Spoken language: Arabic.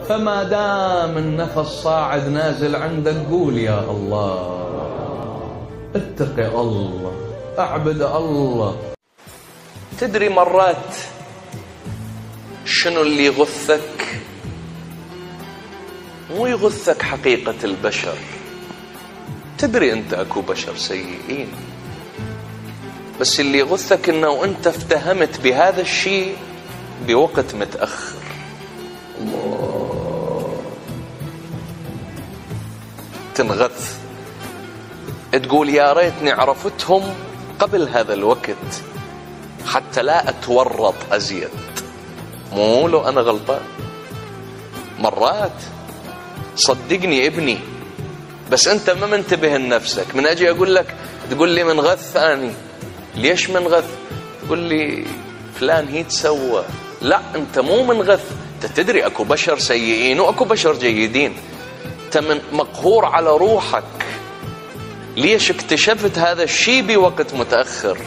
فما دام النفس صاعد نازل عندك قول يا الله، اتق الله، اعبد الله. تدري مرات شنو اللي يغثك؟ مو يغثك حقيقة البشر. تدري انت اكو بشر سيئين، بس اللي يغثك انه انت افتهمت بهذا الشيء بوقت متأخر. الله، تنغث تقول يا ريتني عرفتهم قبل هذا الوقت حتى لا اتورط ازيد. مو لو انا غلطان؟ مرات صدقني ابني، بس انت ما منتبه لنفسك. من اجي اقول لك تقول لي منغث اني، ليش منغث؟ تقول لي فلان هي تسوى. لا، انت مو منغث، انت تدري اكو بشر سيئين واكو بشر جيدين. انت من مقهور على روحك. ليش اكتشفت هذا الشيء بوقت متأخر؟